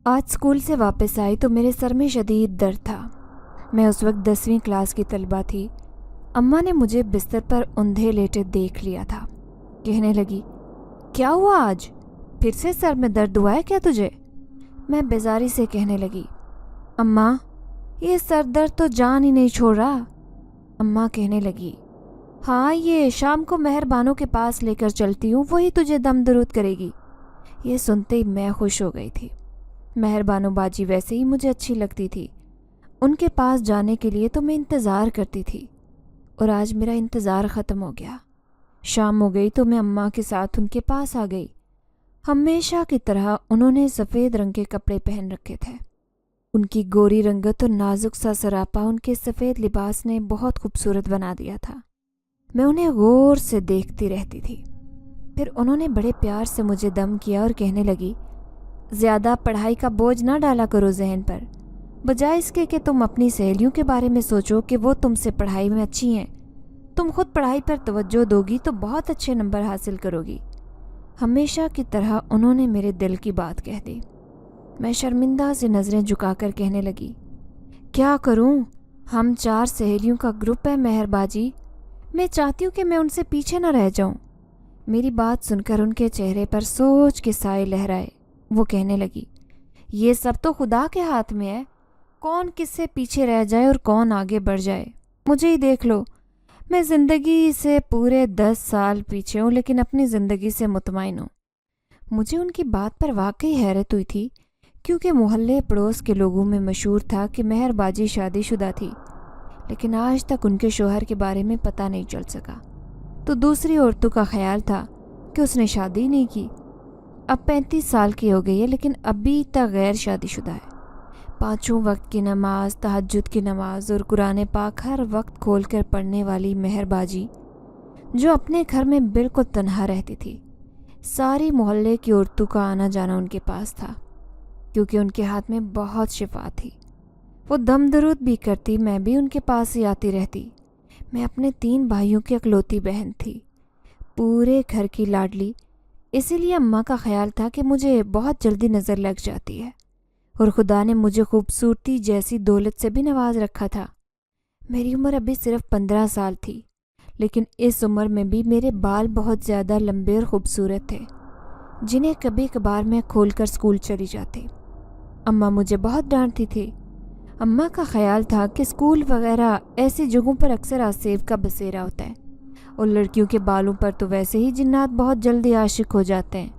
آج اسکول سے واپس آئی تو میرے سر میں شدید درد تھا۔ میں اس وقت 10ویں کلاس کی طالبہ تھی۔ اماں نے مجھے بستر پر اندھے لیٹے دیکھ لیا تھا۔ کہنے لگی، کیا ہوا آج؟ پھر سے سر میں درد ہوا ہے کیا تجھے؟ میں بیزاری سے کہنے لگی، اماں یہ سر درد تو جان ہی نہیں چھوڑ رہا۔ اماں کہنے لگی، ہاں یہ شام کو مہر بانو کے پاس لے کر چلتی ہوں، وہی تجھے دم درود کرے گی۔ یہ سنتے ہی میں خوش ہو گئی تھی۔ مہر بانو باجی ویسے ہی مجھے اچھی لگتی تھی۔ ان کے پاس جانے کے لیے تو میں انتظار کرتی تھی، اور آج میرا انتظار ختم ہو گیا۔ شام ہو گئی تو میں اماں کے ساتھ ان کے پاس آ گئی۔ ہمیشہ کی طرح انہوں نے سفید رنگ کے کپڑے پہن رکھے تھے۔ ان کی گوری رنگت اور نازک سا سراپا ان کے سفید لباس نے بہت خوبصورت بنا دیا تھا۔ میں انہیں غور سے دیکھتی رہتی تھی۔ پھر انہوں نے بڑے پیار سے مجھے دم کیا اور کہنے لگی، زیادہ پڑھائی کا بوجھ نہ ڈالا کرو ذہن پر، بجائے اس کے کہ تم اپنی سہیلیوں کے بارے میں سوچو کہ وہ تم سے پڑھائی میں اچھی ہیں۔ تم خود پڑھائی پر توجہ دو گی تو بہت اچھے نمبر حاصل کرو گی۔ ہمیشہ کی طرح انہوں نے میرے دل کی بات کہہ دی۔ میں شرمندہ سے نظریں جھکا کر کہنے لگی، کیا کروں؟ ہم 4 سہیلیوں کا گروپ ہے مہر باجی، میں چاہتی ہوں کہ میں ان سے پیچھے نہ رہ جاؤں۔ میری بات سن کر ان کے چہرے پر سوچ کے سائے لہرائے۔ وہ کہنے لگی، یہ سب تو خدا کے ہاتھ میں ہے، کون کس سے پیچھے رہ جائے اور کون آگے بڑھ جائے۔ مجھے ہی دیکھ لو، میں زندگی سے پورے 10 سال پیچھے ہوں لیکن اپنی زندگی سے مطمئن ہوں۔ مجھے ان کی بات پر واقعی حیرت ہوئی تھی، کیونکہ محلے پڑوس کے لوگوں میں مشہور تھا کہ مہر باجی شادی شدہ تھی، لیکن آج تک ان کے شوہر کے بارے میں پتہ نہیں چل سکا۔ تو دوسری عورتوں کا خیال تھا کہ اس نے شادی نہیں کی۔ اب 35 سال کی ہو گئی ہے لیکن ابھی تک غیر شادی شدہ ہے۔ 5 وقت کی نماز، تہجد کی نماز اور قرآن پاک ہر وقت کھول کر پڑھنے والی مہر باجی، جو اپنے گھر میں بالکل تنہا رہتی تھی۔ ساری محلے کی عورتوں کا آنا جانا ان کے پاس تھا، کیونکہ ان کے ہاتھ میں بہت شفا تھی۔ وہ دم درود بھی کرتی، میں بھی ان کے پاس ہی آتی رہتی۔ میں اپنے 3 بھائیوں کی اکلوتی بہن تھی، پورے گھر کی لاڈلی، اسی لیے اماں کا خیال تھا کہ مجھے بہت جلدی نظر لگ جاتی ہے، اور خدا نے مجھے خوبصورتی جیسی دولت سے بھی نواز رکھا تھا۔ میری عمر ابھی صرف 15 سال تھی، لیکن اس عمر میں بھی میرے بال بہت زیادہ لمبے اور خوبصورت تھے، جنہیں کبھی کبھار میں کھول کر اسکول چلی جاتی۔ اماں مجھے بہت ڈانٹتی تھی۔ اماں کا خیال تھا کہ اسکول وغیرہ ایسی جگہوں پر اکثر آسیب کا بسیرا ہوتا ہے، اور لڑکیوں کے بالوں پر تو ویسے ہی جنات بہت جلدی عاشق ہو جاتے ہیں۔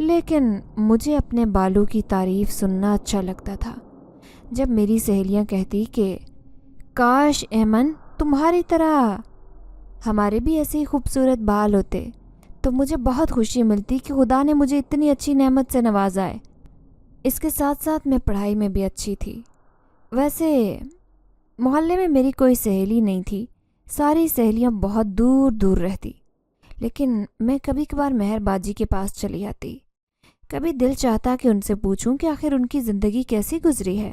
لیکن مجھے اپنے بالوں کی تعریف سننا اچھا لگتا تھا۔ جب میری سہیلیاں کہتی کہ کاش ایمن تمہاری طرح ہمارے بھی ایسے ہی خوبصورت بال ہوتے، تو مجھے بہت خوشی ملتی کہ خدا نے مجھے اتنی اچھی نعمت سے نوازا ہے۔ اس کے ساتھ ساتھ میں پڑھائی میں بھی اچھی تھی۔ ویسے محلے میں میری کوئی سہیلی نہیں تھی، ساری سہیلیاں بہت دور دور رہتی، لیکن میں کبھی کبھار مہر باجی کے پاس چلی آتی۔ کبھی دل چاہتا کہ ان سے پوچھوں کہ آخر ان کی زندگی کیسی گزری ہے۔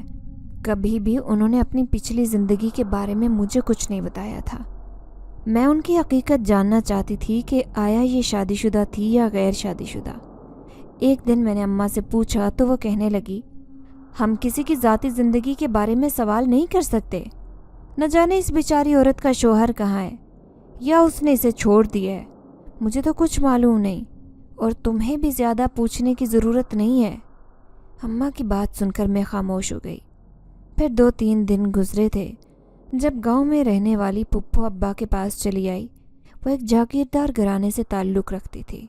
کبھی بھی انہوں نے اپنی پچھلی زندگی کے بارے میں مجھے کچھ نہیں بتایا تھا۔ میں ان کی حقیقت جاننا چاہتی تھی کہ آیا یہ شادی شدہ تھی یا غیر شادی شدہ۔ ایک دن میں نے اماں سے پوچھا تو وہ کہنے لگی، ہم کسی کی ذاتی زندگی کے بارے میں سوال نہیں کر سکتے، نہ جانے اس بیچاری عورت کا شوہر کہاں ہے یا اس نے اسے چھوڑ دیا ہے، مجھے تو کچھ معلوم نہیں، اور تمہیں بھی زیادہ پوچھنے کی ضرورت نہیں ہے۔ اماں کی بات سن کر میں خاموش ہو گئی۔ پھر 2-3 دن گزرے تھے جب گاؤں میں رہنے والی پھپھو ابا کے پاس چلی آئی۔ وہ ایک جاگیردار گھرانے سے تعلق رکھتی تھی۔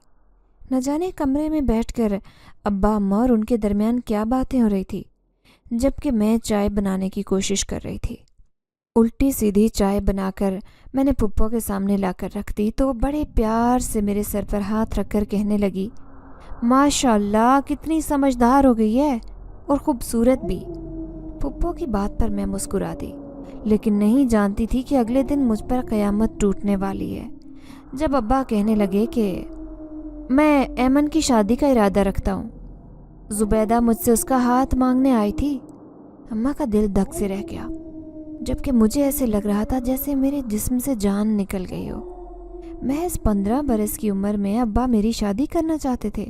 نہ جانے کمرے میں بیٹھ کر ابا اماں اور ان کے درمیان کیا باتیں ہو رہی تھی، جبکہ میں چائے بنانے کی کوشش کر رہی تھی۔ الٹی سیدھی چائے بنا کر میں نے پھپھو کے سامنے لا کر رکھ دی تو وہ بڑے پیار سے میرے سر پر ہاتھ رکھ کر کہنے لگی، ماشاء اللہ کتنی سمجھدار ہو گئی ہے اور خوبصورت بھی۔ پھپھو کی بات پر میں مسکرا دی، لیکن نہیں جانتی تھی کہ اگلے دن مجھ پر قیامت ٹوٹنے والی ہے، جب ابا کہنے لگے کہ میں ایمن کی شادی کا ارادہ رکھتا ہوں۔ زبیدہ مجھ سے اس کا ہاتھ مانگنے آئی تھی۔ اماں کا دل دھک سے رہ گیا، جبکہ مجھے ایسے لگ رہا تھا جیسے میرے جسم سے جان نکل گئی ہو۔ محض 15 برس کی عمر میں ابا میری شادی کرنا چاہتے تھے۔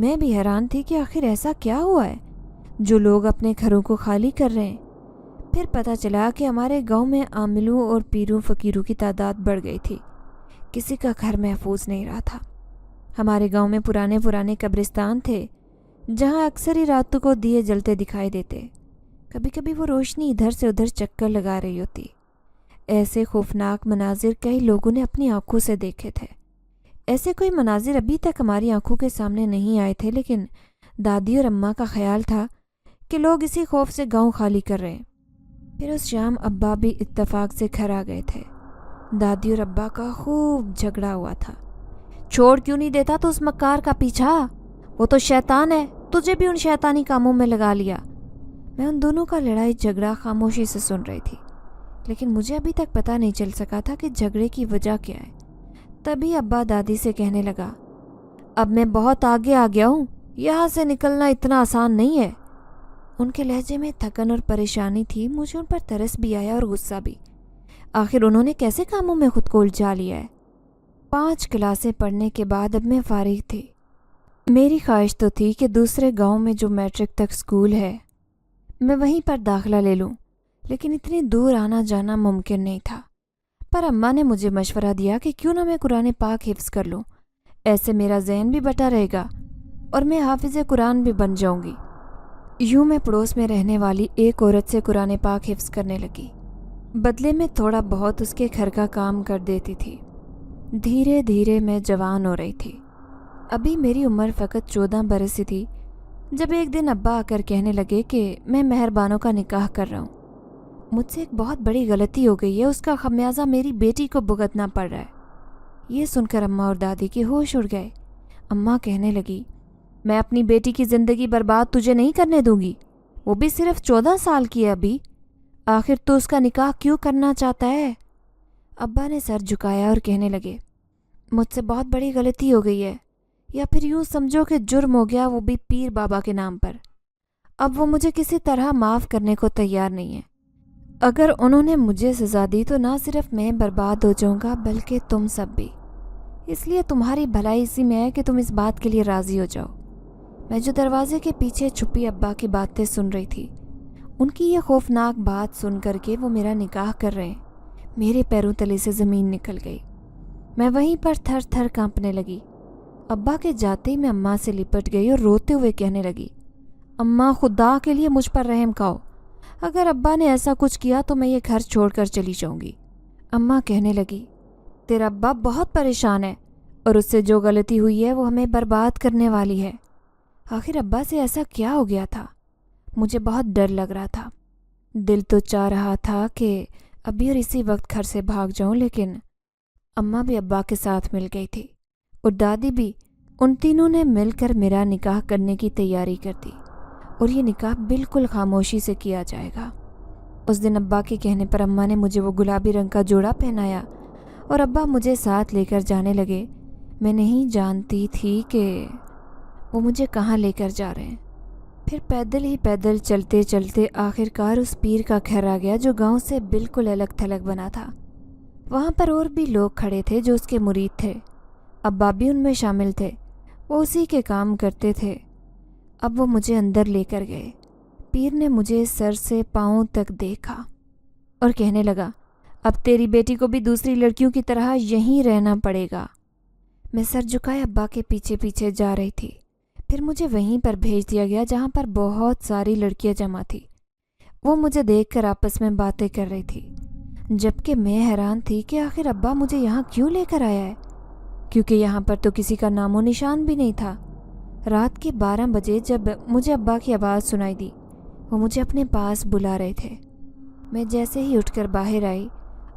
میں بھی حیران تھی کہ آخر ایسا کیا ہوا ہے جو لوگ اپنے گھروں کو خالی کر رہے ہیں۔ پھر پتہ چلا کہ ہمارے گاؤں میں عاملوں اور پیروں فقیروں کی تعداد بڑھ گئی تھی، کسی کا گھر محفوظ نہیں رہا تھا۔ ہمارے گاؤں میں پرانے قبرستان تھے جہاں اکثر ہی راتوں کو دیے جلتے دکھائی دیتے، کبھی کبھی وہ روشنی ادھر سے ادھر چکر لگا رہی ہوتی۔ ایسے خوفناک مناظر کئی لوگوں نے اپنی آنکھوں سے دیکھے تھے۔ ایسے کوئی مناظر ابھی تک ہماری آنکھوں کے سامنے نہیں آئے تھے، لیکن دادی اور اماں کا خیال تھا کہ لوگ اسی خوف سے گاؤں خالی کر رہے ہیں۔ پھر اس شام ابا بھی اتفاق سے گھر آ گئے تھے۔ دادی اور ابا کا خوب جھگڑا ہوا تھا۔ چھوڑ کیوں نہیں دیتا تو اس مکار کا پیچھا، وہ تو شیطان ہے، تجھے بھی ان شیطانی کاموں میں لگا لیا۔ میں ان دونوں کا لڑائی جھگڑا خاموشی سے سن رہی تھی، لیکن مجھے ابھی تک پتہ نہیں چل سکا تھا کہ جھگڑے کی وجہ کیا ہے۔ تبھی ابا دادی سے کہنے لگا، اب میں بہت آگے آ گیا ہوں، یہاں سے نکلنا اتنا آسان نہیں ہے۔ ان کے لہجے میں تھکن اور پریشانی تھی۔ مجھے ان پر ترس بھی آیا اور غصہ بھی۔ آخر انہوں نے کیسے کاموں میں خود کو الجھا لیا ہے؟ 5 کلاسیں پڑھنے کے بعد اب میں فارغ تھی۔ میری خواہش تو تھی کہ دوسرے گاؤں میں جو میٹرک تک سکول ہے میں وہیں پر داخلہ لے لوں، لیکن اتنی دور آنا جانا ممکن نہیں تھا۔ پر اماں نے مجھے مشورہ دیا کہ کیوں نہ میں قرآن پاک حفظ کر لوں، ایسے میرا ذہن بھی بٹا رہے گا اور میں حافظ قرآن بھی بن جاؤں گی۔ یوں میں پڑوس میں رہنے والی ایک عورت سے قرآن پاک حفظ کرنے لگی، بدلے میں تھوڑا بہت اس کے گھر کا کام کر دیتی تھی۔ دھیرے دھیرے میں جوان ہو رہی تھی۔ ابھی میری عمر فقط 14 برس ہی تھی جب ایک دن ابا آ کر کہنے لگے کہ میں مہربانوں کا نکاح کر رہا ہوں۔ مجھ سے ایک بہت بڑی غلطی ہو گئی ہے، اس کا خمیازہ میری بیٹی کو بھگتنا پڑ رہا ہے۔ یہ سن کر اماں اور دادی کے ہوش اڑ گئے۔ اماں کہنے لگی، میں اپنی بیٹی کی زندگی برباد تجھے نہیں کرنے دوں گی، وہ بھی صرف 14 سال کی ہے ابھی، آخر تو اس کا نکاح کیوں کرنا چاہتا ہے؟ ابا نے سر جھکایا اور کہنے لگے، مجھ سے بہت بڑی غلطی ہو گئی ہے، یا پھر یوں سمجھو کہ جرم ہو گیا، وہ بھی پیر بابا کے نام پر۔ اب وہ مجھے کسی طرح معاف کرنے کو تیار نہیں ہے۔ اگر انہوں نے مجھے سزا دی تو نہ صرف میں برباد ہو جاؤں گا بلکہ تم سب بھی۔ اس لیے تمہاری بھلائی اسی میں ہے کہ تم اس بات کے لیے راضی ہو جاؤ۔ میں جو دروازے کے پیچھے چھپی ابا کی باتیں سن رہی تھی، ان کی یہ خوفناک بات سن کر کے وہ میرا نکاح کر رہے ہیں، میرے پیروں تلے سے زمین نکل گئی۔ میں وہیں پر تھر تھر کانپنے لگی۔ ابا کے جاتے ہی میں اماں سے لپٹ گئی اور روتے ہوئے کہنے لگی، اماں خدا کے لیے مجھ پر رحم کھاؤ، اگر ابا نے ایسا کچھ کیا تو میں یہ گھر چھوڑ کر چلی جاؤں گی۔ اماں کہنے لگی، تیرا ابا بہت پریشان ہے اور اس سے جو غلطی ہوئی ہے وہ ہمیں برباد کرنے والی ہے۔ آخر ابا سے ایسا کیا ہو گیا تھا؟ مجھے بہت ڈر لگ رہا تھا۔ دل تو چاہ رہا تھا کہ ابھی اور اسی وقت گھر سے بھاگ جاؤں، لیکن اماں بھی ابا کے ساتھ مل گئی تھی اور دادی بھی۔ ان تینوں نے مل کر میرا نکاح کرنے کی تیاری کر دی اور یہ نکاح بالکل خاموشی سے کیا جائے گا۔ اس دن ابا کے کہنے پر اماں نے مجھے وہ گلابی رنگ کا جوڑا پہنایا اور ابا مجھے ساتھ لے کر جانے لگے۔ میں نہیں جانتی تھی کہ وہ مجھے کہاں لے کر جا رہے ہیں۔ پھر پیدل ہی پیدل چلتے چلتے آخر کار اس پیر کا گھر آ گیا جو گاؤں سے بالکل الگ تھلگ بنا تھا۔ وہاں پر اور بھی لوگ کھڑے تھے جو اس کے مرید تھے، ابا بھی ان میں شامل تھے، وہ اسی کے کام کرتے تھے۔ اب وہ مجھے اندر لے کر گئے۔ پیر نے مجھے سر سے پاؤں تک دیکھا اور کہنے لگا، اب تیری بیٹی کو بھی دوسری لڑکیوں کی طرح یہیں رہنا پڑے گا۔ میں سر جھکائے ابا کے پیچھے پیچھے جا رہی تھی۔ پھر مجھے وہیں پر بھیج دیا گیا جہاں پر بہت ساری لڑکیاں جمع تھیں۔ وہ مجھے دیکھ کر آپس میں باتیں کر رہی تھی، جبکہ میں حیران تھی کہ آخر ابا مجھے یہاں کیوں لے کر آیا ہے، کیونکہ یہاں پر تو کسی کا نام و نشان بھی نہیں تھا۔ رات کے 12 بجے جب مجھے ابا کی آواز سنائی دی، وہ مجھے اپنے پاس بلا رہے تھے۔ میں جیسے ہی اٹھ کر باہر آئی،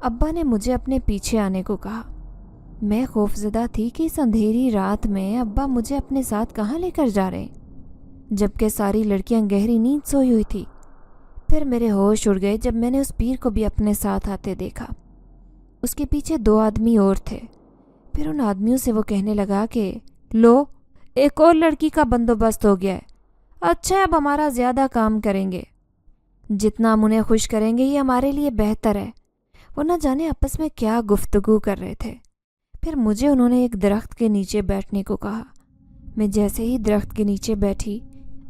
ابا نے مجھے اپنے پیچھے آنے کو کہا۔ میں خوفزدہ تھی کہ اس اندھیری رات میں ابا مجھے اپنے ساتھ کہاں لے کر جا رہے ہیں، جبکہ ساری لڑکیاں گہری نیند سوئی ہوئی تھی۔ پھر میرے ہوش اڑ گئے جب میں نے اس پیر کو بھی اپنے ساتھ آتے دیکھا۔ اس کے پیچھے 2 آدمی اور تھے۔ پھر ان آدمیوں سے وہ کہنے لگا کہ لو، ایک اور لڑکی کا بندوبست ہو گیا ہے، اچھا اب ہمارا زیادہ کام کریں گے، جتنا ہم انہیں خوش کریں گے یہ ہمارے لیے بہتر ہے۔ وہ نہ جانے آپس میں کیا گفتگو کر رہے تھے۔ پھر مجھے انہوں نے ایک درخت کے نیچے بیٹھنے کو کہا۔ میں جیسے ہی درخت کے نیچے بیٹھی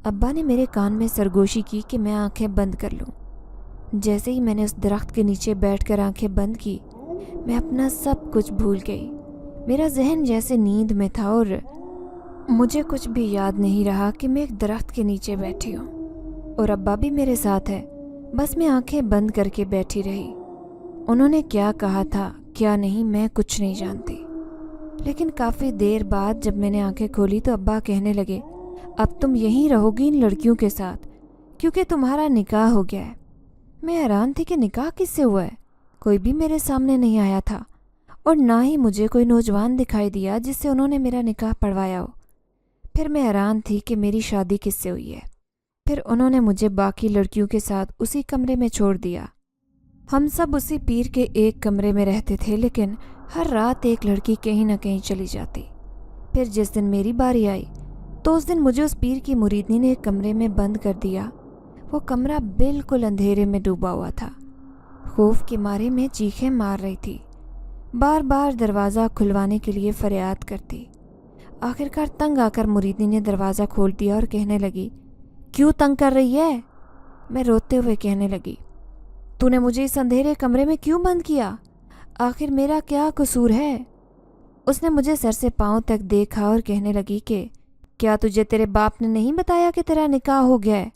ابا نے میرے کان میں سرگوشی کی کہ میں آنکھیں بند کر لوں۔ جیسے ہی میں نے اس درخت کے نیچے بیٹھ کر آنکھیں بند کی، میں اپنا سب کچھ بھول گئی۔ میرا ذہن جیسے نیند میں تھا اور مجھے کچھ بھی یاد نہیں رہا کہ میں ایک درخت کے نیچے بیٹھی ہوں اور ابا بھی میرے ساتھ ہے۔ بس میں آنکھیں بند کر کے بیٹھی رہی۔ انہوں نے کیا کہا تھا کیا نہیں میں کچھ نہیں جانتی، لیکن کافی دیر بعد جب میں نے آنکھیں کھولی تو ابا کہنے لگے، اب تم یہیں رہو گی ان لڑکیوں کے ساتھ کیونکہ تمہارا نکاح ہو گیا ہے۔ میں حیران تھی کہ نکاح کس سے ہوا ہے، کوئی بھی میرے سامنے نہیں آیا تھا اور نہ ہی مجھے کوئی نوجوان دکھائی دیا جس سے انہوں نے میرا نکاح پڑھوایا ہو۔ پھر میں حیران تھی کہ میری شادی کس سے ہوئی ہے۔ پھر انہوں نے مجھے باقی لڑکیوں کے ساتھ اسی کمرے میں چھوڑ دیا۔ ہم سب اسی پیر کے ایک کمرے میں رہتے تھے، لیکن ہر رات ایک لڑکی کہیں نہ کہیں چلی جاتی۔ پھر جس دن میری باری آئی تو اس دن مجھے اس پیر کی مریدنی نے ایک کمرے میں بند کر دیا۔ وہ کمرہ بالکل اندھیرے میں ڈوبا ہوا تھا۔ خوف کے مارے میں چیخیں مار رہی تھی، بار بار دروازہ کھلوانے کے لیے فریاد کرتی۔ آخرکار تنگ آ کر مریدنی نے دروازہ کھول دیا اور کہنے لگی، کیوں تنگ کر رہی ہے؟ میں روتے ہوئے کہنے لگی، تو نے مجھے اس اندھیرے کمرے میں کیوں بند کیا؟ آخر میرا کیا قصور ہے؟ اس نے مجھے سر سے پاؤں تک دیکھا اور کہنے لگی کہ کیا تجھے تیرے باپ نے نہیں بتایا کہ تیرا نکاح ہو گیا ہے؟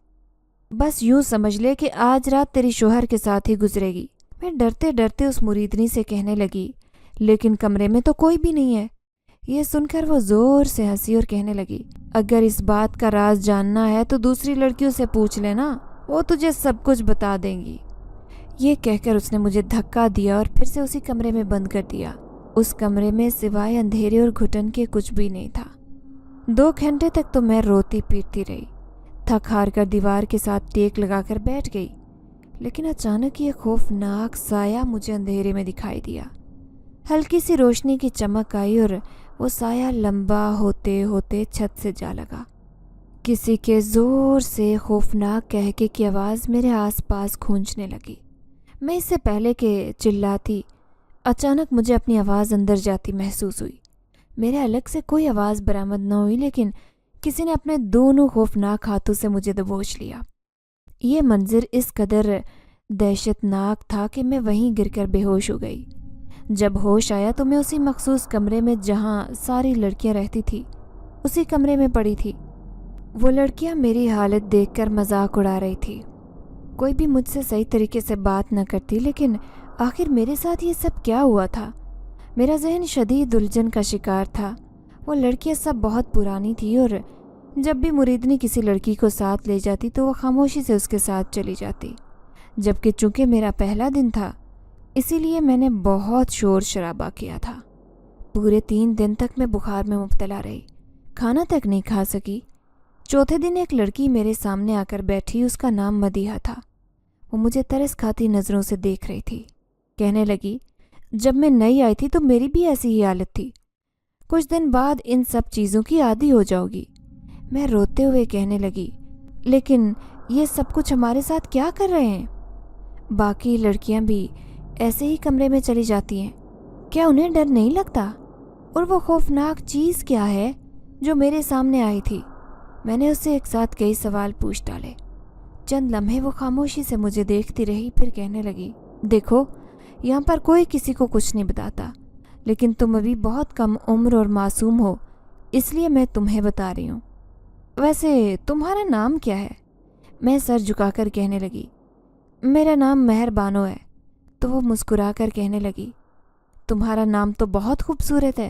بس یوں سمجھ لے کہ آج رات تیری شوہر کے ساتھ ہی گزرے گی۔ میں ڈرتے ڈرتے اس مریدنی سے کہنے لگی، لیکن کمرے میں تو کوئی بھی نہیں ہے۔ یہ سن کر وہ زور سے ہنسی اور کہنے لگی، اگر اس بات کا راز جاننا ہے تو دوسری لڑکیوں سے پوچھ لینا، وہ تجھے سب کچھ بتا دیں گی۔ یہ کہہ کر اس نے مجھے دھکا دیا اور پھر سے اسی کمرے میں بند کر دیا۔ اس کمرے میں سوائے اندھیرے اور گھٹن کے کچھ بھی نہیں تھا۔ 2 گھنٹے تک تو میں روتی پیٹتی رہی، تھک ہار کر دیوار کے ساتھ ٹیک لگا کر بیٹھ گئی، لیکن اچانک یہ خوفناک سایہ مجھے اندھیرے میں دکھائی دیا۔ ہلکی سی روشنی کی چمک آئی اور وہ سایہ لمبا ہوتے ہوتے چھت سے جا لگا۔ کسی کے زور سے خوفناک کہکے کی آواز میرے آس پاس گونجنے لگی۔ میں اس سے پہلے کہ چلاتی، اچانک مجھے اپنی آواز اندر جاتی محسوس ہوئی۔ میرے الگ سے کوئی آواز برآمد نہ ہوئی، لیکن کسی نے اپنے دونوں خوفناک ہاتھوں سے مجھے دبوچ لیا۔ یہ منظر اس قدر دہشت ناک تھا کہ میں وہیں گر کر بے ہوش ہو گئی۔ جب ہوش آیا تو میں اسی مخصوص کمرے میں جہاں ساری لڑکیاں رہتی تھی اسی کمرے میں پڑی تھی۔ وہ لڑکیاں میری حالت دیکھ کر مذاق اڑا رہی تھی۔ کوئی بھی مجھ سے صحیح طریقے سے بات نہ کرتی، لیکن آخر میرے ساتھ یہ سب کیا ہوا تھا؟ میرا ذہن شدید الجھن کا شکار تھا۔ وہ لڑکیاں سب بہت پرانی تھیں اور جب بھی مریدنی کسی لڑکی کو ساتھ لے جاتی تو وہ خاموشی سے اس کے ساتھ چلی جاتی، جبکہ چونکہ میرا پہلا دن تھا اسی لیے میں نے بہت شور شرابہ کیا تھا۔ پورے 3 دن تک میں بخار میں مبتلا رہی، کھانا تک نہیں کھا سکی۔ چوتھے دن ایک لڑکی میرے سامنے آ کر بیٹھی، اس کا نام مدیحہ تھا۔ وہ مجھے ترس کھاتی نظروں سے دیکھ رہی تھی۔ کہنے لگی، جب میں نئی آئی تھی تو میری بھی ایسی ہی حالت تھی، کچھ دن بعد ان سب چیزوں کی عادی ہو جاؤ گی۔ میں روتے ہوئے کہنے لگی، لیکن یہ سب کچھ ہمارے ساتھ کیا کر رہے ہیں؟ باقی لڑکیاں بھی ایسے ہی کمرے میں چلی جاتی ہیں، کیا انہیں ڈر نہیں لگتا؟ اور وہ خوفناک چیز کیا ہے جو میرے سامنے آئی تھی؟ میں نے اس سے ایک ساتھ کئی سوال پوچھ ڈالے۔ چند لمحے وہ خاموشی سے مجھے دیکھتی رہی، پھر کہنے لگی، دیکھو یہاں پر کوئی کسی کو کچھ نہیں بتاتا، لیکن تم ابھی بہت کم عمر اور معصوم ہو، اس لیے میں تمہیں بتا رہی ہوں۔ ویسے تمہارا نام کیا ہے؟ میں سر جھکا کر کہنے لگی، میرا نام مہر بانو ہے۔ تو وہ مسکرا کر کہنے لگی، تمہارا نام تو بہت خوبصورت ہے،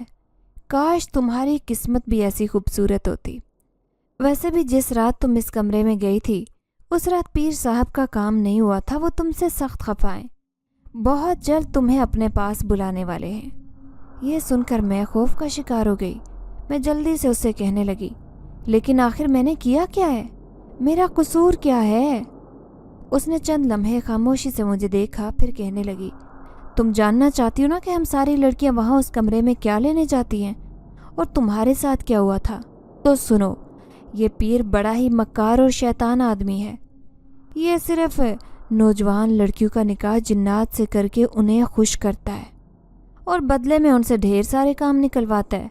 کاش تمہاری قسمت بھی ایسی خوبصورت ہوتی۔ ویسے بھی جس رات تم اس کمرے میں گئی تھی اس رات پیر صاحب کا کام نہیں ہوا تھا، وہ تم سے سخت خفا ہیں، بہت جلد تمہیں اپنے پاس بلانے والے ہیں۔ یہ سن کر میں خوف کا شکار ہو گئی۔ میں جلدی سے اس سے کہنے لگی، لیکن آخر میں نے کیا کیا ہے؟ میرا قصور کیا ہے؟ اس نے چند لمحے خاموشی سے مجھے دیکھا، پھر کہنے لگی، تم جاننا چاہتی ہو نا کہ ہم ساری لڑکیاں وہاں اس کمرے میں کیا لینے جاتی ہیں اور تمہارے ساتھ کیا ہوا تھا؟ تو سنو، یہ پیر بڑا ہی مکار اور شیطان آدمی ہے۔ یہ صرف نوجوان لڑکیوں کا نکاح جنات سے کر کے انہیں خوش کرتا ہے اور بدلے میں ان سے ڈھیر سارے کام نکلواتا ہے۔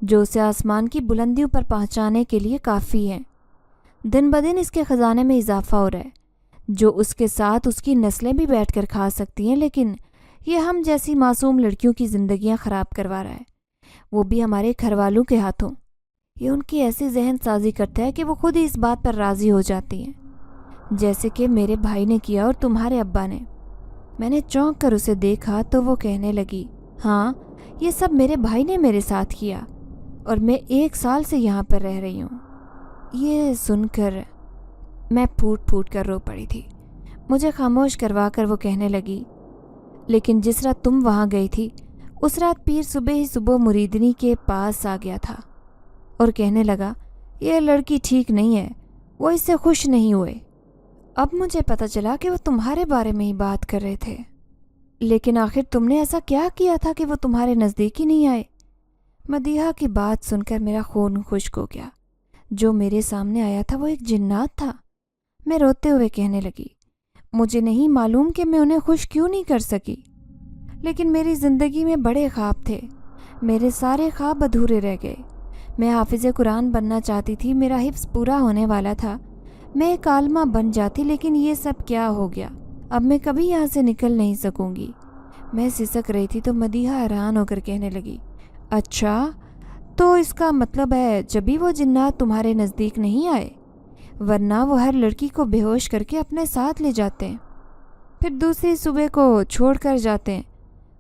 جو اسے آسمان کی بلندیوں پر پہنچانے کے لیے کافی ہیں۔ دن بدن اس کے خزانے میں اضافہ ہو رہا ہے، جو اس کے ساتھ اس کی نسلیں بھی بیٹھ کر کھا سکتی ہیں، لیکن یہ ہم جیسی معصوم لڑکیوں کی زندگیاں خراب کروا رہا ہے، وہ بھی ہمارے گھر والوں کے ہاتھوں۔ یہ ان کی ایسی ذہن سازی کرتا ہے کہ وہ خود ہی اس بات پر راضی ہو جاتی ہیں، جیسے کہ میرے بھائی نے کیا اور تمہارے ابا نے۔ میں نے چونک کر اسے دیکھا تو وہ کہنے لگی، ہاں یہ سب میرے بھائی نے میرے ساتھ کیا، اور میں 1 سال سے یہاں پر رہ رہی ہوں۔ یہ سن کر میں پھوٹ پھوٹ کر رو پڑی تھی۔ مجھے خاموش کروا کر وہ کہنے لگی، لیکن جس رات تم وہاں گئی تھی اس رات پیر صبح ہی صبح مریدنی کے پاس آ گیا تھا اور کہنے لگا یہ لڑکی ٹھیک نہیں ہے، وہ اس سے خوش نہیں ہوئے۔ اب مجھے پتہ چلا کہ وہ تمہارے بارے میں ہی بات کر رہے تھے، لیکن آخر تم نے ایسا کیا کیا تھا کہ وہ تمہارے نزدیک ہی نہیں آئے؟ مدیحہ کی بات سن کر میرا خون خشک ہو گیا۔ جو میرے سامنے آیا تھا وہ ایک جنات تھا۔ میں روتے ہوئے کہنے لگی، مجھے نہیں معلوم کہ میں انہیں خوش کیوں نہیں کر سکی، لیکن میری زندگی میں بڑے خواب تھے، میرے سارے خواب ادھورے رہ گئے۔ میں حافظ قرآن بننا چاہتی تھی، میرا حفظ پورا ہونے والا تھا، میں ایک عالمہ بن جاتی، لیکن یہ سب کیا ہو گیا؟ اب میں کبھی یہاں سے نکل نہیں سکوں گی۔ میں سسک رہی تھی تو مدیحہ حیران ہو کر کہنے لگی، اچھا تو اس کا مطلب ہے جبھی وہ جنات تمہارے نزدیک نہیں آئے، ورنہ وہ ہر لڑکی کو بے ہوش کر کے اپنے ساتھ لے جاتے ہیں، پھر دوسری صبح کو چھوڑ کر جاتے ہیں،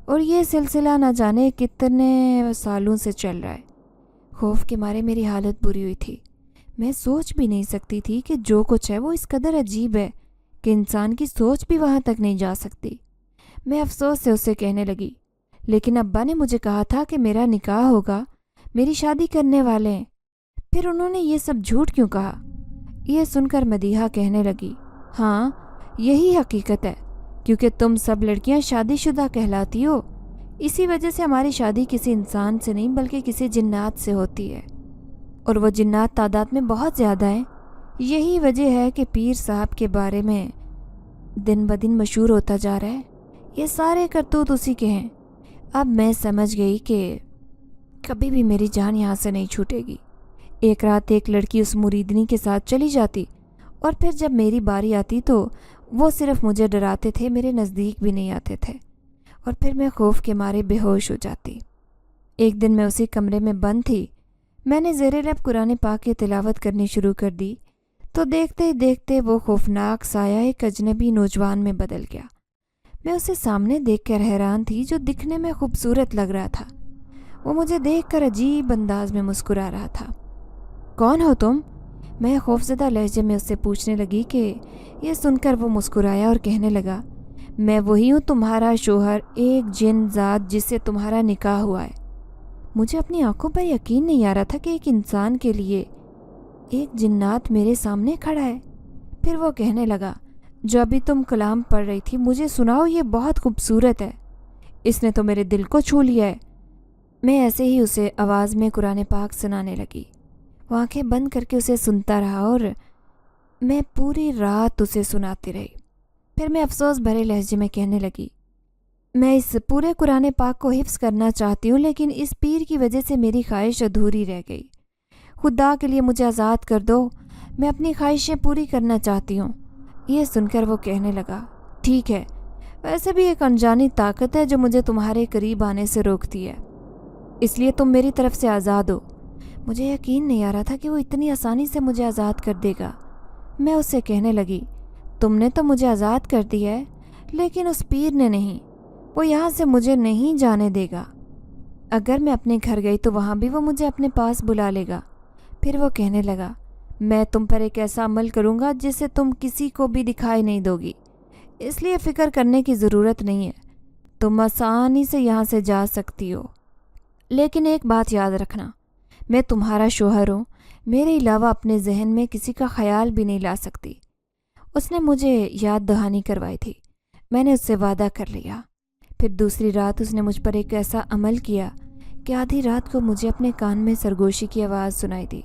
اور یہ سلسلہ نہ جانے کتنے سالوں سے چل رہا ہے۔ خوف کے مارے میری حالت بری ہوئی تھی۔ میں سوچ بھی نہیں سکتی تھی کہ جو کچھ ہے وہ اس قدر عجیب ہے کہ انسان کی سوچ بھی وہاں تک نہیں جا سکتی۔ میں افسوس سے اسے کہنے لگی، لیکن ابا نے مجھے کہا تھا کہ میرا نکاح ہوگا، میری شادی کرنے والے ہیں، پھر انہوں نے یہ سب جھوٹ کیوں کہا؟ یہ سن کر مدیحہ کہنے لگی، ہاں یہی حقیقت ہے، کیونکہ تم سب لڑکیاں شادی شدہ کہلاتی ہو، اسی وجہ سے ہماری شادی کسی انسان سے نہیں بلکہ کسی جنات سے ہوتی ہے، اور وہ جنات تعداد میں بہت زیادہ ہیں۔ یہی وجہ ہے کہ پیر صاحب کے بارے میں دن بدن مشہور ہوتا جا رہا ہے۔ یہ سارے کرتوت اسی کے ہیں۔ اب میں سمجھ گئی کہ کبھی بھی میری جان یہاں سے نہیں چھوٹے گی۔ ایک رات ایک لڑکی اس مریدنی کے ساتھ چلی جاتی، اور پھر جب میری باری آتی تو وہ صرف مجھے ڈراتے تھے، میرے نزدیک بھی نہیں آتے تھے، اور پھر میں خوف کے مارے بے ہوش ہو جاتی۔ ایک دن میں اسی کمرے میں بند تھی، میں نے زیر لب قرآن پاک کی تلاوت کرنی شروع کر دی تو دیکھتے ہی دیکھتے وہ خوفناک سایہ ایک اجنبی نوجوان میں بدل گیا۔ میں اسے سامنے دیکھ کر حیران تھی، جو دکھنے میں خوبصورت لگ رہا تھا۔ وہ مجھے دیکھ کر عجیب انداز میں مسکرا رہا تھا۔ کون ہو تم؟ میں خوفزدہ لہجے میں اس سے پوچھنے لگی کہ یہ سن کر وہ مسکرایا اور کہنے لگا، میں وہی ہوں تمہارا شوہر، ایک جن ذات جس سے تمہارا نکاح ہوا ہے۔ مجھے اپنی آنکھوں پر یقین نہیں آ رہا تھا کہ ایک انسان کے لیے ایک جنات میرے سامنے کھڑا ہے۔ پھر وہ کہنے لگا، جو ابھی تم کلام پڑھ رہی تھی مجھے سناؤ، یہ بہت خوبصورت ہے، اس نے تو میرے دل کو چھو لیا ہے۔ میں ایسے ہی اسے آواز میں قرآن پاک سنانے لگی۔ وہ آنکھیں بند کر کے اسے سنتا رہا اور میں پوری رات اسے سناتی رہی۔ پھر میں افسوس بھرے لہجے میں کہنے لگی، میں اس پورے قرآن پاک کو حفظ کرنا چاہتی ہوں، لیکن اس پیر کی وجہ سے میری خواہش ادھوری رہ گئی۔ خدا کے لیے مجھے آزاد کر دو، میں اپنی خواہشیں پوری کرنا چاہتی ہوں۔ یہ سن کر وہ کہنے لگا، ٹھیک ہے، ویسے بھی ایک انجانی طاقت ہے جو مجھے تمہارے قریب آنے سے روکتی ہے، اس لیے تم میری طرف سے آزاد ہو۔ مجھے یقین نہیں آ رہا تھا کہ وہ اتنی آسانی سے مجھے آزاد کر دے گا۔ میں اس سے کہنے لگی، تم نے تو مجھے آزاد کر دی ہے، لیکن اس پیر نے نہیں، وہ یہاں سے مجھے نہیں جانے دے گا۔ اگر میں اپنے گھر گئی تو وہاں بھی وہ مجھے اپنے پاس بلا لے گا۔ پھر وہ کہنے لگا، میں تم پر ایک ایسا عمل کروں گا جسے تم کسی کو بھی دکھائی نہیں دو گی، اس لیے فکر کرنے کی ضرورت نہیں ہے، تم آسانی سے یہاں سے جا سکتی ہو۔ لیکن ایک بات یاد رکھنا، میں تمہارا شوہر ہوں، میرے علاوہ اپنے ذہن میں کسی کا خیال بھی نہیں لا سکتی۔ اس نے مجھے یاد دہانی کروائی تھی، میں نے اس سے وعدہ کر لیا۔ پھر دوسری رات اس نے مجھ پر ایک ایسا عمل کیا کہ آدھی رات کو مجھے اپنے کان میں سرگوشی کی آواز سنائی دی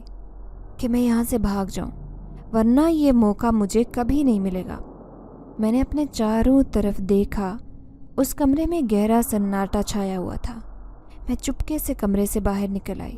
کہ میں یہاں سے بھاگ جاؤں، ورنہ یہ موقع مجھے کبھی نہیں ملے گا۔ میں نے اپنے چاروں طرف دیکھا، اس کمرے میں گہرا سناٹا چھایا ہوا تھا۔ میں چپکے سے کمرے سے باہر نکل آئی۔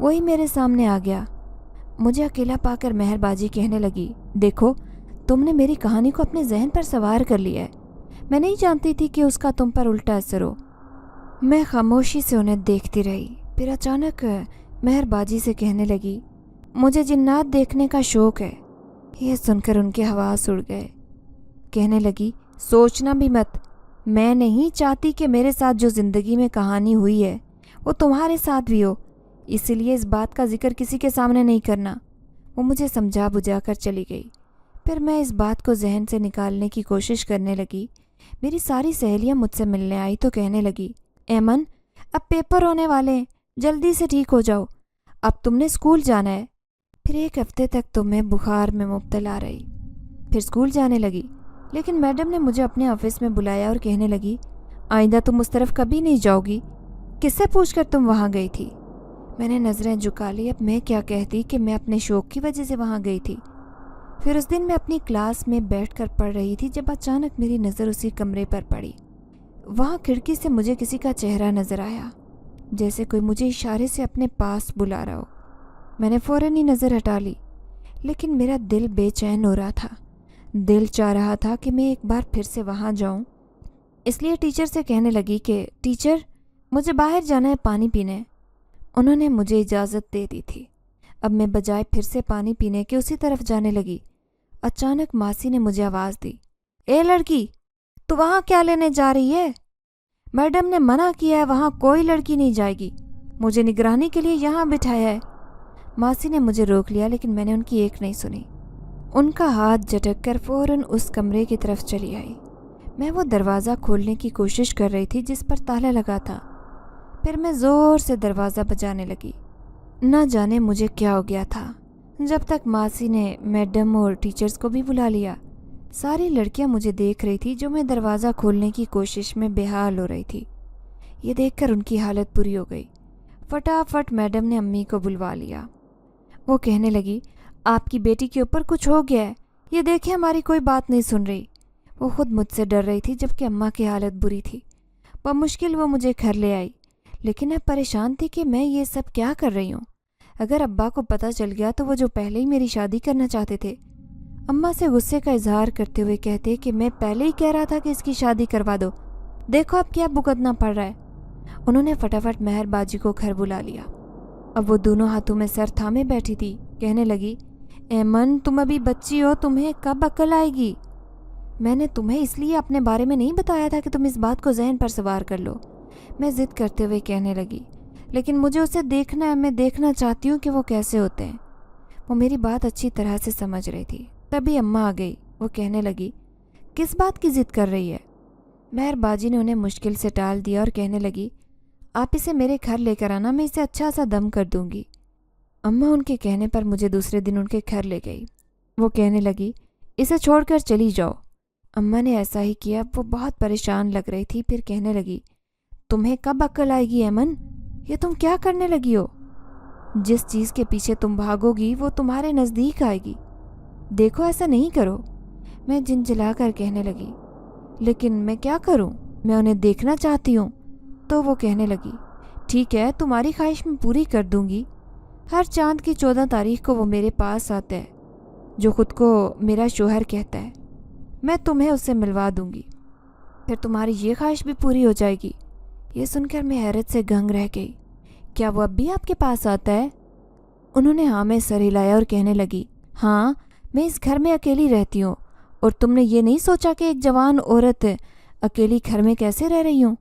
وہی میرے سامنے آ گیا۔ مجھے اکیلا پا کر مہر باجی کہنے لگی، دیکھو تم نے میری کہانی کو اپنے ذہن پر سوار کر لیا ہے، میں نہیں جانتی تھی کہ اس کا تم پر الٹا اثر ہو۔ میں خاموشی سے انہیں دیکھتی رہی، پھر اچانک مہر باجی سے کہنے لگی، مجھے جنات دیکھنے کا شوق ہے۔ یہ سن کر ان کے حواس اڑ گئے۔ کہنے لگی، سوچنا بھی مت، میں نہیں چاہتی کہ میرے ساتھ جو زندگی میں کہانی ہوئی ہے وہ تمہارے ساتھ بھی ہو، اسی لیے اس بات کا ذکر کسی کے سامنے نہیں کرنا۔ وہ مجھے سمجھا بجھا کر چلی گئی۔ پھر میں اس بات کو ذہن سے نکالنے کی کوشش کرنے لگی۔ میری ساری سہیلیاں مجھ سے ملنے آئی تو کہنے لگی، ایمن اب پیپر ہونے والے ہیں، جلدی سے ٹھیک ہو جاؤ، اب تم نے اسکول جانا ہے۔ پھر ایک ہفتے تک تو میں بخار میں مبتلا رہی، پھر اسکول جانے لگی، لیکن میڈم نے مجھے اپنے آفس میں بلایا اور کہنے لگی، آئندہ تم اس طرف کبھی نہیں جاؤ گی، کس سے پوچھ کر تم وہاں گئی تھی؟ میں نے نظریں جھکا لی، اب میں کیا کہتی کہ میں اپنے شوق کی وجہ سے وہاں گئی تھی۔ پھر اس دن میں اپنی کلاس میں بیٹھ کر پڑھ رہی تھی جب اچانک میری نظر اسی کمرے پر پڑی۔ وہاں کھڑکی سے مجھے کسی کا چہرہ نظر آیا، جیسے کوئی مجھے اشارے سے اپنے پاس بلا رہا ہو۔ میں نے فوراً ہی نظر ہٹا لی، لیکن میرا دل بے چین ہو رہا تھا۔ دل چاہ رہا تھا کہ میں ایک بار پھر سے وہاں جاؤں، اس لیے ٹیچر سے کہنے لگی کہ ٹیچر مجھے باہر جانا ہے پانی پینے۔ انہوں نے مجھے اجازت دے دی تھی۔ اب میں بجائے پھر سے پانی پینے کے اسی طرف جانے لگی، اچانک ماسی نے مجھے آواز دی، اے لڑکی تو وہاں کیا لینے جا رہی ہے؟ میڈم نے منع کیا ہے، وہاں کوئی لڑکی نہیں جائے گی، مجھے نگرانی کے لیے یہاں بٹھایا ہے۔ ماسی نے مجھے روک لیا، لیکن میں نے ان کی ایک نہیں سنی۔ ان کا ہاتھ جھٹک کر فوراً اس کمرے کی طرف چلی آئی۔ میں وہ دروازہ کھولنے کی کوشش کر رہی تھی جس پر تالا لگا تھا۔ پھر میں زور سے دروازہ بجانے لگی۔ نہ جانے مجھے کیا ہو گیا تھا، جب تک ماسی نے میڈم اور ٹیچرز کو بھی بلا لیا۔ ساری لڑکیاں مجھے دیکھ رہی تھی جو میں دروازہ کھولنے کی کوشش میں بے حال ہو رہی تھی۔ یہ دیکھ کر ان کی حالت بری ہو گئی۔ فٹافٹ میڈم نے امی کو بلوا لیا۔ وہ کہنے لگی، آپ کی بیٹی کے اوپر کچھ ہو گیا ہے، یہ دیکھیں ہماری کوئی بات نہیں سن رہی۔ وہ خود مجھ سے ڈر رہی تھی جبکہ اماں کی حالت بری تھی۔ بمشکل وہ مجھے گھر لے آئی، لیکن اب پریشان تھی کہ میں یہ سب کیا کر رہی ہوں۔ اگر ابا کو پتہ چل گیا تو وہ جو پہلے ہی میری شادی کرنا چاہتے تھے، اماں سے غصے کا اظہار کرتے ہوئے کہتے کہ میں پہلے ہی کہہ رہا تھا کہ اس کی شادی کروا دو، دیکھو اب کیا بھگتنا پڑ رہا ہے۔ انہوں نے فٹافٹ مہر باجی کو گھر بلا لیا۔ اب وہ دونوں ہاتھوں میں سر تھامے بیٹھی تھی، کہنے لگی، ایمن تم ابھی بچی ہو، تمہیں کب عقل آئے گی؟ میں نے تمہیں اس لیے اپنے بارے میں نہیں بتایا تھا کہ تم اس بات کو ذہن پر سوار کر لو، میں ضد کرتے ہوئے کہنے لگی، لیکن مجھے اسے دیکھنا ہے، میں دیکھنا چاہتی ہوں کہ وہ کیسے ہوتے ہیں۔ وہ میری بات اچھی طرح سے سمجھ رہی تھی۔ تبھی اماں آ گئی۔ وہ کہنے لگی، کس بات کی ضد کر رہی ہے؟ مہر باجی نے انہیں مشکل سے ٹال دیا اور کہنے لگی، آپ اسے میرے گھر لے کر آنا، میں اسے اچھا سا دم کر دوں گی۔ اماں ان کے کہنے پر مجھے دوسرے دن ان کے گھر لے گئی۔ وہ کہنے لگی، اسے چھوڑ کر چلی جاؤ۔ اماں نے ایسا ہی کیا۔ وہ بہت پریشان لگ رہی تھی، پھر کہنے لگی، تمہیں کب عقل آئے گی ایمن؟ یہ تم کیا کرنے لگی ہو؟ جس چیز کے پیچھے تم بھاگو گی وہ تمہارے نزدیک آئے گی، دیکھو ایسا نہیں کرو۔ میں جھنجھلا کر کہنے لگی، لیکن میں کیا کروں، میں انہیں دیکھنا چاہتی ہوں۔ تو وہ کہنے لگی، ٹھیک ہے تمہاری خواہش میں پوری کر دوں گی، ہر چاند کی 14 تاریخ کو وہ میرے پاس آتا ہے، جو خود کو میرا شوہر کہتا ہے، میں تمہیں اس سے ملوا دوں گی، پھر تمہاری یہ خواہش بھی پوری ہو جائے گی۔ یہ سن کر میں حیرت سے دنگ رہ گئی۔ کیا وہ اب بھی آپ کے پاس آتا ہے؟ انہوں نے ہاں میں سر ہلایا اور کہنے لگی، ہاں میں اس گھر میں اکیلی رہتی ہوں، اور تم نے یہ نہیں سوچا کہ ایک جوان عورت اکیلی گھر میں کیسے رہ رہی ہوں؟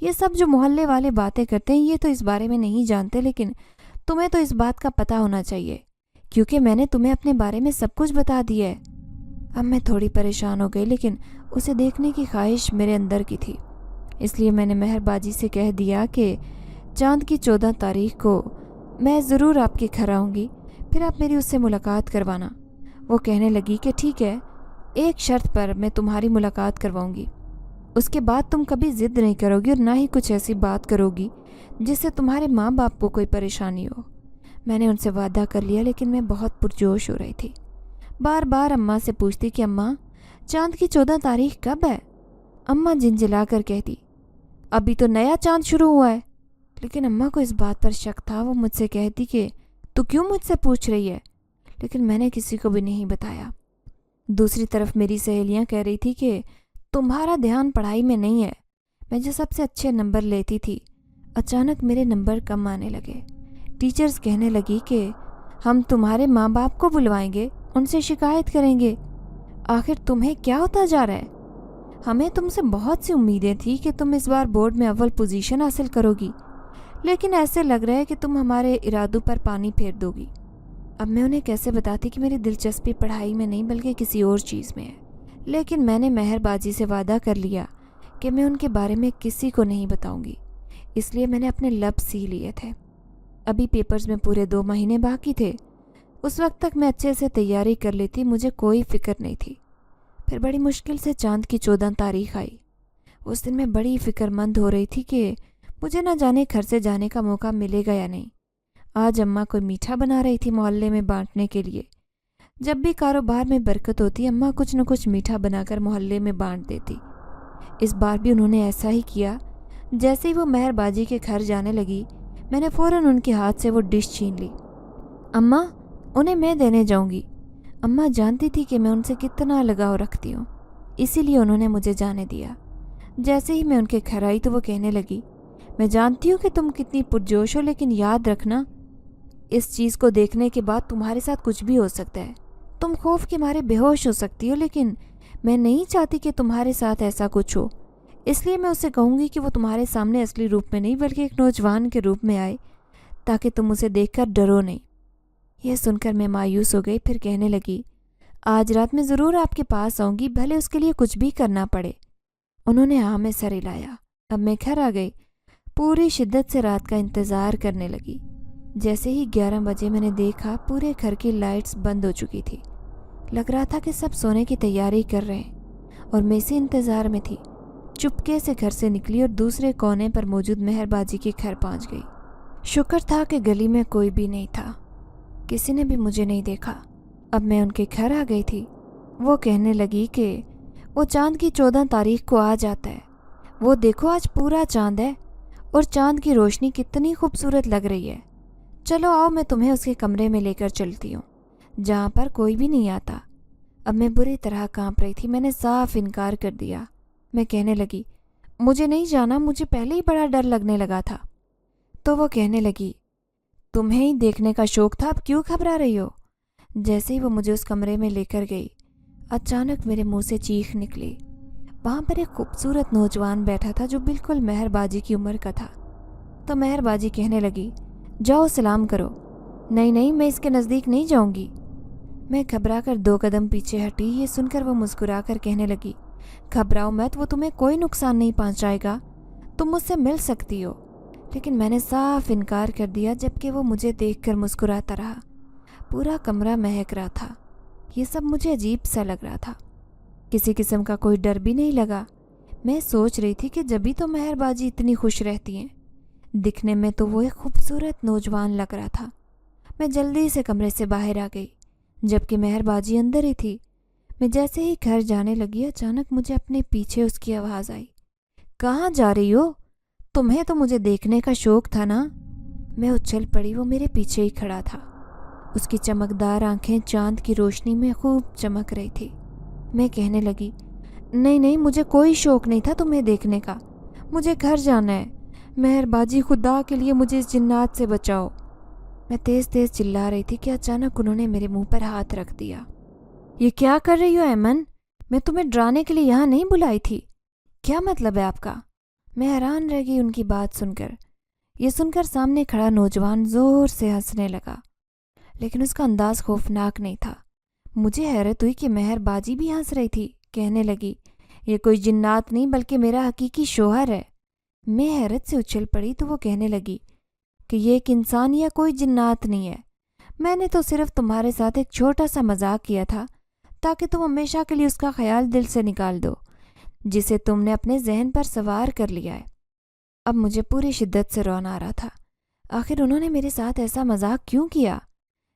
یہ سب جو محلے والے باتیں کرتے ہیں یہ تو اس بارے میں نہیں جانتے، لیکن تمہیں تو اس بات کا پتہ ہونا چاہیے کیونکہ میں نے تمہیں اپنے بارے میں سب کچھ بتا دیا ہے۔ اب میں تھوڑی پریشان ہو گئی، لیکن اسے دیکھنے کی خواہش میرے اندر کی تھی، اس لیے میں نے مہر باجی سے کہہ دیا کہ چاند کی 14 تاریخ کو میں ضرور آپ کے گھر آؤں گی، پھر آپ میری اس سے ملاقات کروانا۔ وہ کہنے لگی کہ ٹھیک ہے، ایک شرط پر میں تمہاری ملاقات کرواؤں گی، اس کے بعد تم کبھی ضد نہیں کرو گی اور نہ ہی کچھ ایسی بات کرو گی جس سے تمہارے ماں باپ کو کوئی پریشانی ہو۔ میں نے ان سے وعدہ کر لیا، لیکن میں بہت پرجوش ہو رہی تھی۔ بار بار اماں سے پوچھتی کہ اماں چاند کی 14 تاریخ کب ہے؟ اماں جھنجھلا کر کہتی، ابھی تو نیا چاند شروع ہوا ہے۔ لیکن اماں کو اس بات پر شک تھا. وہ مجھ سے کہتی کہ تو کیوں مجھ سے پوچھ رہی ہے، لیکن میں نے کسی کو بھی نہیں بتایا. دوسری طرف میری سہیلیاں کہہ رہی تھی کہ تمہارا دھیان پڑھائی میں نہیں ہے. میں جو سب سے اچھے نمبر لیتی تھی، اچانک میرے نمبر کم آنے لگے. ٹیچرز کہنے لگی کہ ہم تمہارے ماں باپ کو بلوائیں گے، ان سے شکایت کریں گے. آخر تمہیں کیا ہوتا جا رہا ہے؟ ہمیں تم سے بہت سی امیدیں تھی کہ تم اس بار بورڈ میں اول پوزیشن حاصل کرو گی، لیکن ایسے لگ رہا ہے کہ تم ہمارے ارادوں پر پانی پھیر دو گی. اب میں انہیں کیسے بتاتی کہ میری دلچسپی پڑھائی میں نہیں بلکہ کسی اور چیز میں ہے. لیکن میں نے مہر باجی سے وعدہ کر لیا کہ میں ان کے بارے میں کسی کو نہیں بتاؤں گی، اس لیے میں نے اپنے لب سی لیے تھے. ابھی پیپرز میں پورے 2 مہینے باقی تھے. اس وقت تک میں اچھے سے تیاری کر لیتی، مجھے کوئی فکر نہیں تھی. پھر بڑی مشکل سے چاند کی 14 تاریخ آئی. اس دن میں بڑی فکر مند ہو رہی تھی کہ مجھے نہ جانے گھر سے جانے کا موقع ملے گا یا نہیں. آج اماں کوئی میٹھا بنا رہی تھی محلے میں بانٹنے کے لیے. جب بھی کاروبار میں برکت ہوتی اماں کچھ نہ کچھ میٹھا بنا کر محلے میں بانٹ دیتی. اس بار بھی انہوں نے ایسا ہی کیا. جیسے ہی وہ مہر باجی کے گھر جانے لگی، میں نے فوراً ان کے ہاتھ سے وہ ڈش چھین لی. اماں، انہیں میں دینے جاؤں گی. اماں جانتی تھی کہ میں ان سے کتنا لگاؤ رکھتی ہوں، اسی لیے انہوں نے مجھے جانے دیا. جیسے ہی میں ان کے گھر آئی تو وہ کہنے لگی، میں جانتی ہوں کہ تم کتنی پرجوش ہو، لیکن یاد رکھنا اس چیز کو دیکھنے کے بعد تمہارے ساتھ کچھ بھی ہو سکتا ہے. تم خوف کے مارے بے ہوش ہو سکتی ہو، لیکن میں نہیں چاہتی کہ تمہارے ساتھ ایسا کچھ ہو. اس لیے میں اسے کہوں گی کہ وہ تمہارے سامنے اصلی روپ میں نہیں بلکہ ایک نوجوان کے روپ میں آئے، تاکہ تم اسے دیکھ کر ڈرو نہیں. یہ سن کر میں مایوس ہو گئی. پھر کہنے لگی، آج رات میں ضرور آپ کے پاس آؤں گی، بھلے اس کے لیے کچھ بھی کرنا پڑے. انہوں نے ہاں میں سر ہلایا. اب میں گھر آ گئی. پوری شدت سے رات کا انتظار کرنے لگی. جیسے ہی 11 بجے میں نے دیکھا پورے گھر کی لائٹس بند ہو چکی تھی. لگ رہا تھا کہ سب سونے کی تیاری کر رہے ہیں اور میں اسی انتظار میں تھی. چپکے سے گھر سے نکلی اور دوسرے کونے پر موجود مہر باجی کے گھر پہنچ گئی. شکر تھا کہ گلی میں کوئی بھی نہیں تھا، کسی نے بھی مجھے نہیں دیکھا. اب میں ان کے گھر آ گئی تھی. وہ کہنے لگی کہ وہ چاند کی 14 تاریخ کو آ جاتا ہے. وہ دیکھو آج پورا چاند ہے اور چاند کی روشنی کتنی خوبصورت لگ رہی ہے. چلو آؤ، میں تمہیں اس کے کمرے میں لے کر چلتی ہوں جہاں پر کوئی بھی نہیں آتا. اب میں بری طرح کانپ رہی تھی. میں نے صاف انکار کر دیا. میں کہنے لگی، مجھے نہیں جانا، مجھے پہلے ہی بڑا ڈر لگنے لگا تھا. تو وہ کہنے لگی، تمہیں ہی دیکھنے کا شوق تھا، اب کیوں گھبرا رہی ہو؟ جیسے ہی وہ مجھے اس کمرے میں لے کر گئی، اچانک میرے منہ سے چیخ نکلی. وہاں پر ایک خوبصورت نوجوان بیٹھا تھا جو بالکل مہر باجی کی عمر کا تھا. تو مہر باجی کہنے لگی، جاؤ سلام کرو. نہیں نہیں، میں اس کے نزدیک نہیں جاؤں گی. میں گھبرا کر 2 قدم پیچھے ہٹی. یہ سن کر وہ مسکرا کر کہنے لگی، گھبراؤ مت، وہ تمہیں کوئی نقصان نہیں پہنچائے گا، تم مجھ سے مل سکتی ہو. لیکن میں نے صاف انکار کر دیا، جبکہ وہ مجھے دیکھ کر مسکراتا رہا. پورا کمرہ مہک رہا تھا. یہ سب مجھے عجیب سا لگ رہا تھا. کسی قسم کا کوئی ڈر بھی نہیں لگا. میں سوچ رہی تھی کہ جبھی تو مہر باجی اتنی خوش رہتی ہیں. دکھنے میں تو وہ ایک خوبصورت نوجوان لگ رہا تھا. میں جلدی سے کمرے سے باہر آ گئی، جبکہ مہر باجی اندر ہی تھی. میں جیسے ہی گھر جانے لگی، اچانک مجھے اپنے پیچھے اس کی آواز آئی، کہاں جا رہی ہو؟ تمہیں تو مجھے دیکھنے کا شوق تھا نا؟ میں اچھل پڑی. وہ میرے پیچھے ہی کھڑا تھا. اس کی چمکدار آنکھیں چاند کی روشنی میں خوب چمک رہی تھی. میں کہنے لگی، نہیں نہیں، مجھے کوئی شوق نہیں تھا تمہیں دیکھنے کا، مجھے گھر جانا ہے. مہر باجی، خدا کے لیے مجھے اس جنات سے بچاؤ. میں تیز تیز چلا رہی تھی کہ اچانک انہوں نے میرے منہ پر ہاتھ رکھ دیا. یہ کیا کر رہی ہو ایمن؟ میں تمہیں ڈرانے کے لیے یہاں نہیں بلائی تھی. کیا مطلب ہے آپ کا؟ میں حیران رہ گئی ان کی بات سن کر. یہ سن کر سامنے کھڑا نوجوان زور سے ہنسنے لگا، لیکن اس کا انداز خوفناک نہیں تھا. مجھے حیرت ہوئی کہ مہر باجی بھی ہنس رہی تھی. کہنے لگی، یہ کوئی جنات نہیں بلکہ میرا حقیقی شوہر ہے. میں حیرت سے اچھل پڑی تو وہ کہنے لگی کہ یہ ایک انسان یا کوئی جنات نہیں ہے. میں نے تو صرف تمہارے ساتھ ایک چھوٹا سا مذاق کیا تھا تاکہ تم ہمیشہ کے لیے اس کا خیال دل سے نکال دو جسے تم نے اپنے ذہن پر سوار کر لیا ہے. اب مجھے پوری شدت سے رونا آ رہا تھا. آخر انہوں نے میرے ساتھ ایسا مذاق کیوں کیا؟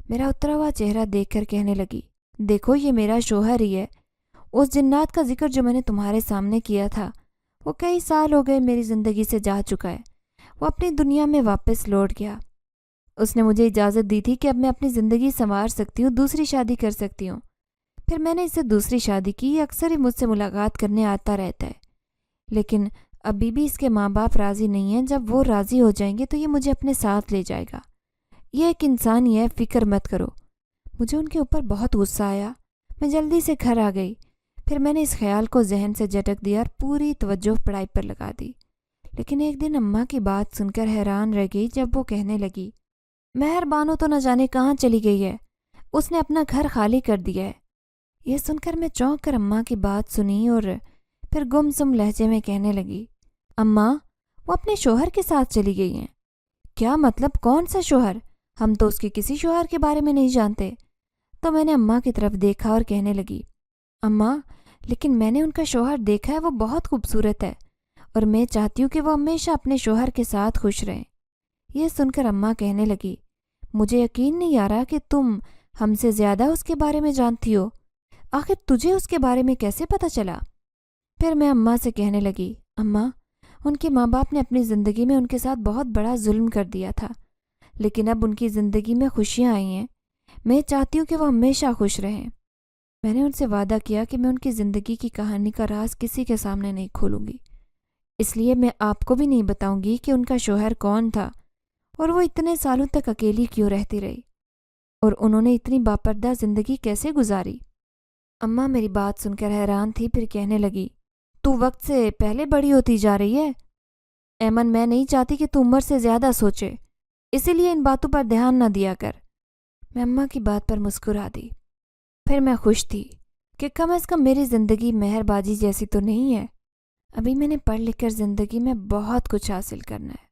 میرا اترا ہوا چہرہ دیکھ کر کہنے لگی، دیکھو یہ میرا شوہر ہی ہے. اس جنات کا ذکر جو میں نے تمہارے سامنے کیا تھا وہ کئی سال ہو گئے میری زندگی سے جا چکا ہے. وہ اپنی دنیا میں واپس لوٹ گیا۔ اس نے مجھے اجازت دی تھی کہ اب میں اپنی زندگی سنوار سکتی ہوں، دوسری شادی کر سکتی ہوں۔ پھر میں نے اس سے دوسری شادی کی۔ یہ اکثر ہی مجھ سے ملاقات کرنے آتا رہتا ہے، لیکن ابھی بھی اس کے ماں باپ راضی نہیں ہیں۔ جب وہ راضی ہو جائیں گے تو یہ مجھے اپنے ساتھ لے جائے گا۔ یہ ایک انسان ہی ہے، فکر مت کرو۔ مجھے ان کے اوپر بہت غصہ آیا۔ میں جلدی سے گھر آ گئی۔ پھر میں نے اس خیال کو ذہن سے جھٹک دیا اور پوری توجہ پڑھائی پر لگا دی۔ لیکن ایک دن اماں کی بات سن کر حیران رہ گئی جب وہ کہنے لگی، مہر بانو تو نہ جانے کہاں چلی گئی ہے، اس نے اپنا گھر خالی کر دیا ہے۔ یہ سن کر میں چونک کر اماں کی بات سنی اور پھر گمسم لہجے میں کہنے لگی، اماں وہ اپنے شوہر کے ساتھ چلی گئی ہیں۔ کیا مطلب؟ کون سا شوہر؟ ہم تو اس کے کسی شوہر کے بارے میں نہیں جانتے۔ تو میں نے اماں کی طرف دیکھا اور کہنے لگی، اماں لیکن میں نے ان کا شوہر دیکھا ہے، وہ بہت خوبصورت ہے اور میں چاہتی ہوں کہ وہ ہمیشہ اپنے شوہر کے ساتھ خوش رہیں۔ یہ سن کر اماں کہنے لگی، مجھے یقین نہیں آ رہا کہ تم ہم سے زیادہ اس کے بارے میں جانتی ہو۔ آخر تجھے اس کے بارے میں کیسے پتہ چلا؟ پھر میں اماں سے کہنے لگی، اماں ان کے ماں باپ نے اپنی زندگی میں ان کے ساتھ بہت بڑا ظلم کر دیا تھا، لیکن اب ان کی زندگی میں خوشیاں آئی ہیں۔ میں چاہتی ہوں کہ وہ ہمیشہ خوش رہیں۔ میں نے ان سے وعدہ کیا کہ میں ان کی زندگی کی کہانی کا راز کسی کے سامنے نہیں کھولوں گی، اس لیے میں آپ کو بھی نہیں بتاؤں گی کہ ان کا شوہر کون تھا اور وہ اتنے سالوں تک اکیلی کیوں رہتی رہی اور انہوں نے اتنی باپردہ زندگی کیسے گزاری۔ اماں میری بات سن کر حیران تھی، پھر کہنے لگی، تو وقت سے پہلے بڑی ہوتی جا رہی ہے۔ ایمن میں نہیں چاہتی کہ تو عمر سے زیادہ سوچے، اسی لیے ان باتوں پر دھیان نہ دیا کر۔ میں اماں کی بات پر مسکرا دی۔ پھر میں خوش تھی کہ کم از کم میری زندگی مہر باجی جیسی تو نہیں ہے۔ ابھی میں نے پڑھ لکھ کر زندگی میں بہت کچھ حاصل کرنا ہے۔